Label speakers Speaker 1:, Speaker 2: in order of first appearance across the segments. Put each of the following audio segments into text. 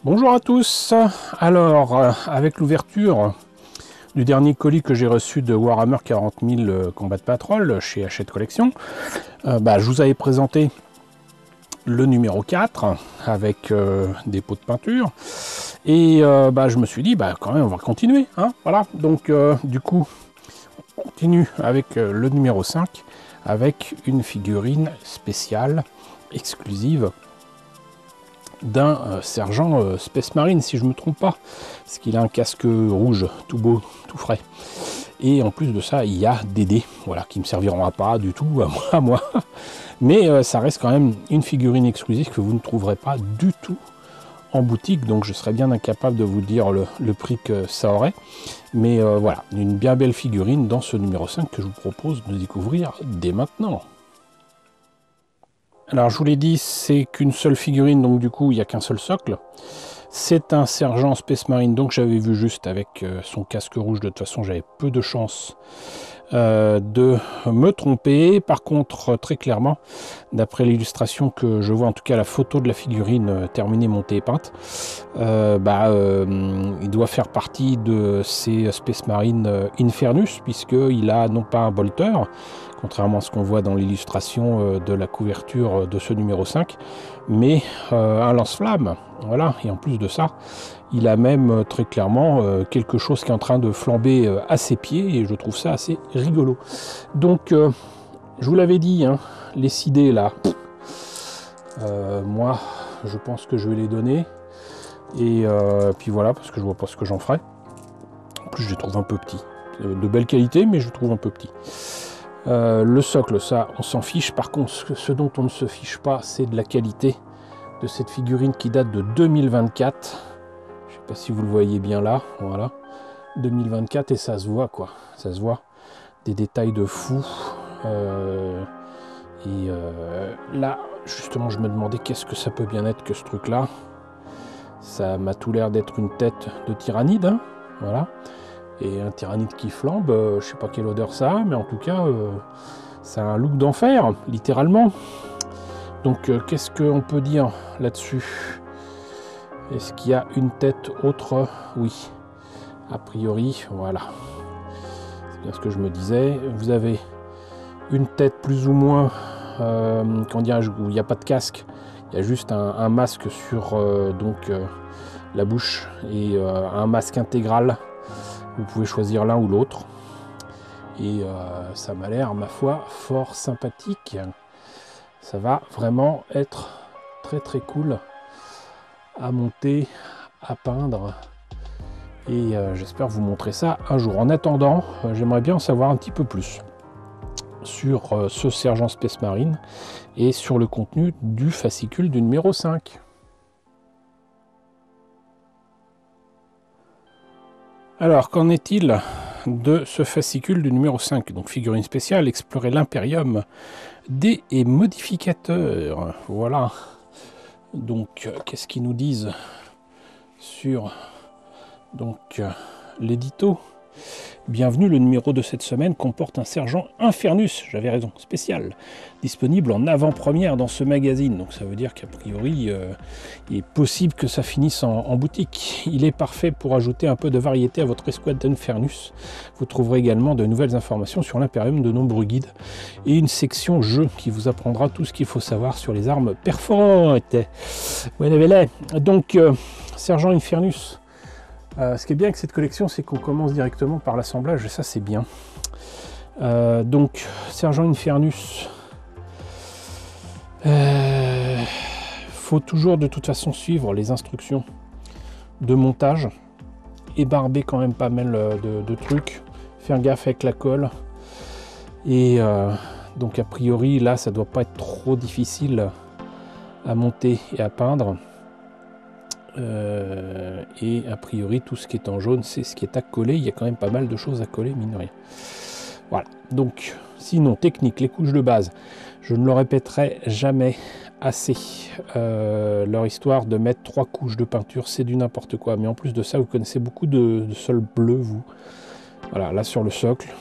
Speaker 1: Bonjour à tous. Alors, avec l'ouverture du dernier colis que j'ai reçu de Warhammer 40 000 Combat Patrol chez Hachette Collection, je vous avais présenté le numéro 4 avec des pots de peinture. Et je me suis dit, quand même, on va continuer. Hein, voilà. Donc, du coup, on continue avec le numéro 5 avec une figurine spéciale, exclusive, d'un sergent Space Marine, si je ne me trompe pas, parce qu'il a un casque rouge, tout beau, tout frais. Et en plus de ça, il y a des dés, voilà, qui ne me serviront pas du tout à moi. Mais ça reste quand même une figurine exclusive que vous ne trouverez pas du tout en boutique, donc je serais bien incapable de vous dire le prix que ça aurait. Mais voilà, une bien belle figurine dans ce numéro 5 que je vous propose de découvrir dès maintenant. Alors je vous l'ai dit, c'est qu'une seule figurine, donc du coup il n'y a qu'un seul socle. C'est un sergent Space Marine, donc j'avais vu juste avec son casque rouge. De toute façon j'avais peu de chance de me tromper. Par contre, très clairement, d'après l'illustration que je vois, en tout cas la photo de la figurine terminée, montée et peinte, il doit faire partie de ces Space Marine Infernus, puisqu'il a non pas un bolter, contrairement à ce qu'on voit dans l'illustration de la couverture de ce numéro 5, mais un lance-flamme. Voilà, et en plus de ça, il a même très clairement quelque chose qui est en train de flamber à ses pieds, et je trouve ça assez rigolo. Donc, je vous l'avais dit, hein, les 6 dés là, moi, je pense que je vais les donner. Et puis voilà, parce que je vois pas ce que j'en ferai. En plus, je les trouve un peu petits. De belle qualité, mais je les trouve un peu petits. Le socle, ça, on s'en fiche. Par contre, ce dont on ne se fiche pas, c'est de la qualité de cette figurine qui date de 2024. Je sais pas si vous le voyez bien là. Voilà. 2024, et ça se voit, quoi. Ça se voit. Des détails de fou. Là, justement, je me demandais qu'est-ce que ça peut bien être que ce truc-là. Ça m'a tout l'air d'être une tête de tyrannide, hein, voilà. Et un tyrannide qui flambe, je sais pas quelle odeur ça a, mais en tout cas, ça a un look d'enfer, littéralement. Donc, qu'est-ce qu'on peut dire là-dessus? Est-ce qu'il y a une tête autre? Oui. A priori, voilà. C'est bien ce que je me disais. Vous avez une tête plus ou moins, comment dirais-je, où il n'y a pas de casque. Il y a juste un masque sur la bouche et un masque intégral. Vous pouvez choisir l'un ou l'autre. Et ça m'a l'air, ma foi, fort sympathique. Ça va vraiment être très très cool à monter, à peindre. Et j'espère vous montrer ça un jour. En attendant, j'aimerais bien en savoir un petit peu plus sur ce sergent Space Marine et sur le contenu du fascicule du numéro 5. Alors, qu'en est-il de ce fascicule du numéro 5? Donc, figurine spéciale, explorer l'Imperium, dés et modificateurs. Voilà. Donc, qu'est-ce qu'ils nous disent sur l'édito? Bienvenue, le numéro de cette semaine comporte un sergent Infernus, j'avais raison, spécial, disponible en avant-première dans ce magazine. Donc ça veut dire qu'a priori, il est possible que ça finisse en boutique. Il est parfait pour ajouter un peu de variété à votre escouade d'Infernus. Vous trouverez également de nouvelles informations sur l'Imperium, de nombreux guides et une section jeu qui vous apprendra tout ce qu'il faut savoir sur les armes perforantes. Voilà. Donc, sergent Infernus. Ce qui est bien avec cette collection, c'est qu'on commence directement par l'assemblage, et ça c'est bien. Donc, sergent Infernus, faut toujours de toute façon suivre les instructions de montage, ébarber quand même pas mal de trucs, faire gaffe avec la colle, et donc a priori là ça doit pas être trop difficile à monter et à peindre. Et a priori tout ce qui est en jaune c'est ce qui est à coller. Il y a quand même pas mal de choses à coller, mine de rien. Voilà, donc sinon technique, les couches de base, je ne le répéterai jamais assez. Leur histoire de mettre 3 couches de peinture, c'est du n'importe quoi. Mais en plus de ça, vous connaissez beaucoup de sol bleu, vous. Voilà, là sur le socle.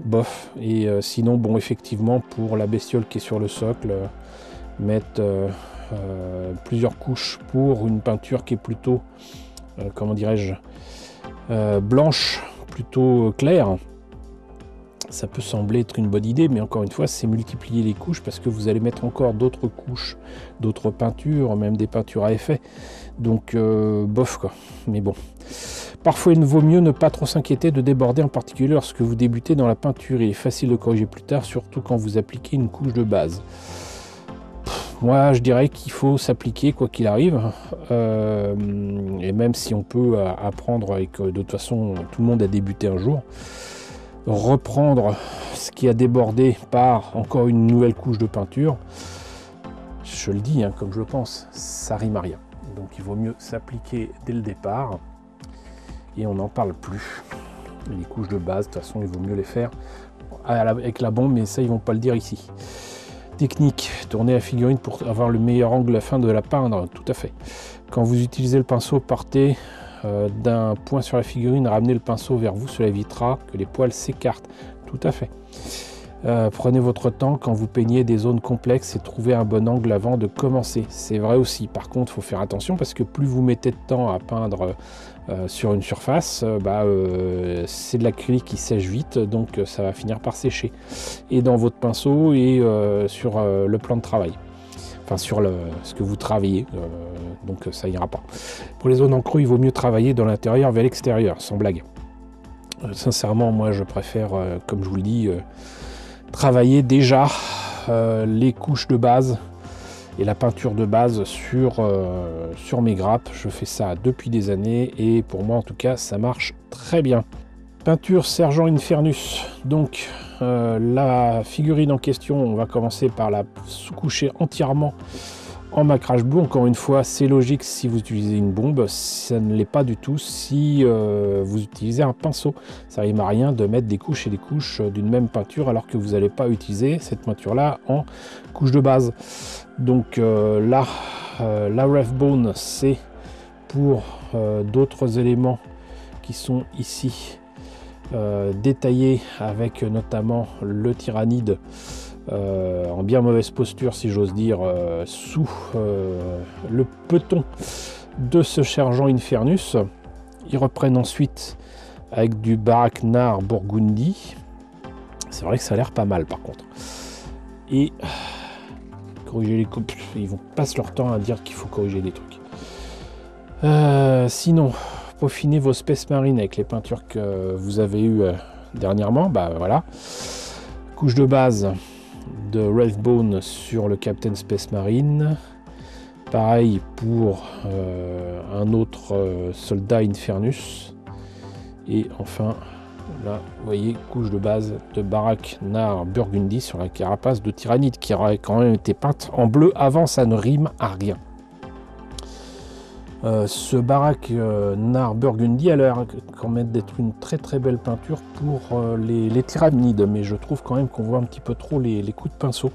Speaker 1: Bof. Et sinon, bon, effectivement, pour la bestiole qui est sur le socle, mettre plusieurs couches pour une peinture qui est plutôt, comment dirais-je, blanche, plutôt claire, ça peut sembler être une bonne idée, mais encore une fois, c'est multiplier les couches parce que vous allez mettre encore d'autres couches, d'autres peintures, même des peintures à effet. Donc, bof quoi. Mais bon. Parfois, il vaut mieux ne pas trop s'inquiéter de déborder, en particulier lorsque vous débutez dans la peinture. Il est facile de corriger plus tard, surtout quand vous appliquez une couche de base. Moi, je dirais qu'il faut s'appliquer quoi qu'il arrive. Et même si on peut apprendre et que de toute façon, tout le monde a débuté un jour, reprendre ce qui a débordé par encore une nouvelle couche de peinture, je le dis comme je le pense, ça rime à rien. Donc il vaut mieux s'appliquer dès le départ et on n'en parle plus. Les couches de base, de toute façon, il vaut mieux les faire avec la bombe, mais ça ils vont pas le dire ici. Technique, tourner la figurine pour avoir le meilleur angle à la fin de la peindre, tout à fait. Quand vous utilisez le pinceau, partez d'un point sur la figurine, ramenez le pinceau vers vous, cela évitera que les poils s'écartent. Tout à fait. Prenez votre temps quand vous peignez des zones complexes et trouvez un bon angle avant de commencer. C'est vrai aussi. Par contre, il faut faire attention parce que plus vous mettez de temps à peindre sur une surface, c'est de l'acrylique qui sèche vite, donc ça va finir par sécher. Et dans votre pinceau et sur le plan de travail. Enfin, sur ce que vous travaillez, donc ça ira pas. Pour les zones en creux, il vaut mieux travailler dans l'intérieur vers l'extérieur, sans blague. Sincèrement, moi je préfère, comme je vous le dis, travailler déjà les couches de base et la peinture de base sur mes grappes. Je fais ça depuis des années et pour moi en tout cas ça marche très bien. Peinture Sergent Infernus. Donc la figurine en question, on va commencer par la sous-coucher entièrement en macrage bleu. Encore une fois, c'est logique si vous utilisez une bombe, ça ne l'est pas du tout si vous utilisez un pinceau. Ça rime à rien de mettre des couches et des couches d'une même peinture alors que vous n'allez pas utiliser cette peinture-là en couche de base. Donc là, la Ref Bone, c'est pour d'autres éléments qui sont ici détaillé avec notamment le tyrannide en bien mauvaise posture si j'ose dire sous le peton de ce sergent Infernus. Ils reprennent ensuite avec du Barak-Nar Burgundy. C'est vrai que ça a l'air pas mal par contre. Et corriger les coupes, ils vont passer leur temps à dire qu'il faut corriger des trucs. Sinon, peaufiner vos Space Marine avec les peintures que vous avez eues dernièrement, voilà. Couche de base de Wraithbone sur le Captain Space Marine. Pareil pour un autre soldat Infernus. Et enfin, là, vous voyez, couche de base de Barak-Nar Burgundy sur la carapace de tyrannide qui aurait quand même été peinte en bleu avant, ça ne rime à rien. Ce Barak-Nar Burgundy a l'air quand même d'être une très très belle peinture pour les tyrannides, mais je trouve quand même qu'on voit un petit peu trop les coups de pinceau.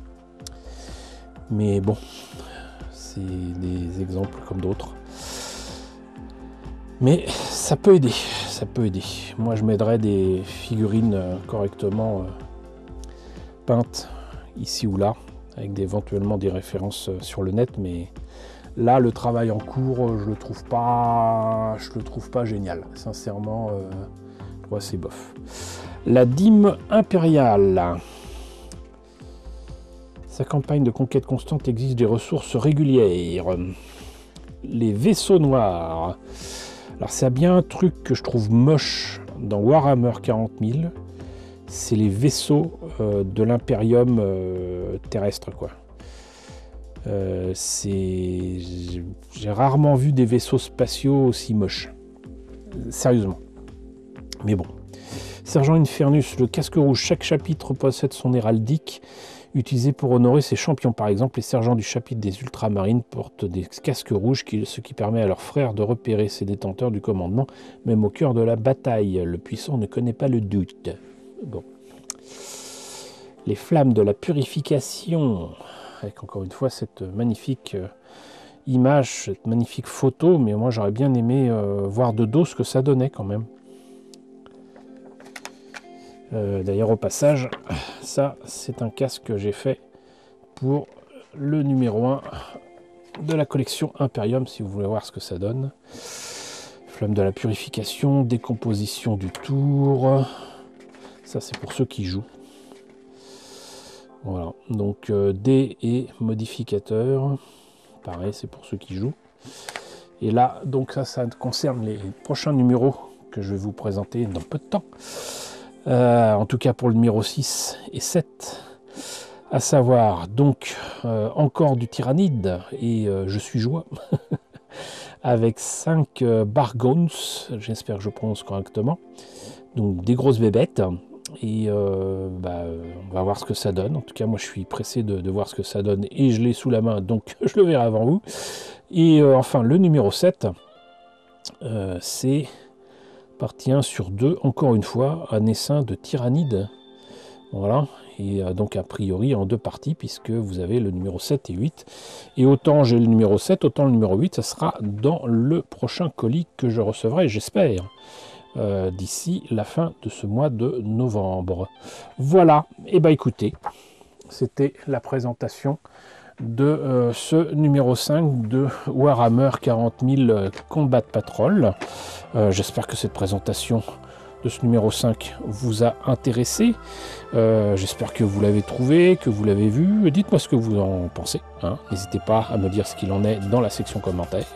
Speaker 1: Mais bon, c'est des exemples comme d'autres. Mais ça peut aider, ça peut aider. Moi je m'aiderais des figurines correctement peintes ici ou là, avec éventuellement des références sur le net, mais là, le travail en cours, je le trouve pas génial. Sincèrement, je trouve assez bof. La dîme impériale. Sa campagne de conquête constante exige des ressources régulières. Les vaisseaux noirs. Alors, c'est bien un truc que je trouve moche dans Warhammer 40 000. C'est les vaisseaux de l'Imperium terrestre, quoi. J'ai rarement vu des vaisseaux spatiaux aussi moches, sérieusement. Mais bon, Sergent Infernus, le casque rouge, chaque chapitre possède son héraldique utilisé pour honorer ses champions. Par exemple, les sergents du chapitre des ultramarines portent des casques rouges, ce qui permet à leurs frères de repérer ses détenteurs du commandement, même au cœur de la bataille. Le puissant ne connaît pas le doute. Bon. Les flammes de la purification, avec encore une fois cette magnifique image, cette magnifique photo, mais moi j'aurais bien aimé voir de dos ce que ça donnait quand même. D'ailleurs au passage, ça c'est un casque que j'ai fait pour le numéro 1 de la collection Imperium, si vous voulez voir ce que ça donne. Flamme de la purification, décomposition du tour. Ça, c'est pour ceux qui jouent. Voilà, donc dés et modificateurs. Pareil, c'est pour ceux qui jouent. Et là, donc ça concerne les prochains numéros que je vais vous présenter dans peu de temps. En tout cas pour le numéro 6 et 7. À savoir, donc, encore du Tyrannide. Et je suis joie. Avec 5 Bargons. J'espère que je prononce correctement. Donc des grosses bébêtes. Et on va voir ce que ça donne. En tout cas, moi, je suis pressé de voir ce que ça donne. Et je l'ai sous la main, donc je le verrai avant vous. Et enfin, le numéro 7, c'est partie 1 sur 2, encore une fois, un essaim de Tyrannide. Voilà. Et donc, a priori, en 2 parties, puisque vous avez le numéro 7 et 8. Et autant j'ai le numéro 7, autant le numéro 8, ça sera dans le prochain colis que je recevrai, j'espère. D'ici la fin de ce mois de novembre. Voilà, et bah écoutez, c'était la présentation de ce numéro 5 de Warhammer 40 000 Combat Patrol. J'espère que cette présentation de ce numéro 5 vous a intéressé. J'espère que vous l'avez trouvé, que vous l'avez vu. Dites-moi ce que vous en pensez. Hein. N'hésitez pas à me dire ce qu'il en est dans la section commentaires.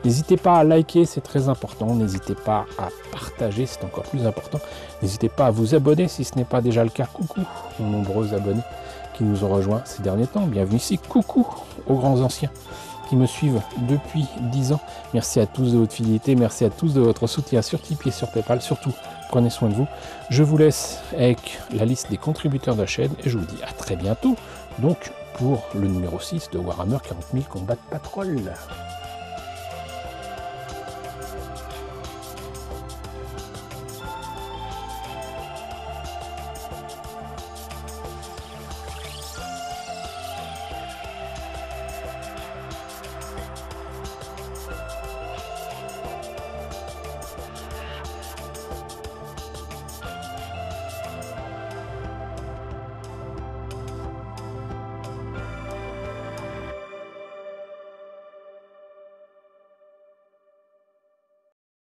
Speaker 1: N'hésitez pas à liker, c'est très important. N'hésitez pas à partager, c'est encore plus important. N'hésitez pas à vous abonner si ce n'est pas déjà le cas. Coucou aux nombreux abonnés qui nous ont rejoints ces derniers temps. Bienvenue ici. Coucou aux grands anciens qui me suivent depuis 10 ans. Merci à tous de votre fidélité. Merci à tous de votre soutien sur Tipeee et sur Paypal. Surtout, prenez soin de vous. Je vous laisse avec la liste des contributeurs de la chaîne et je vous dis à très bientôt. Donc, pour le numéro 6 de Warhammer 40 000 Combat Patrol.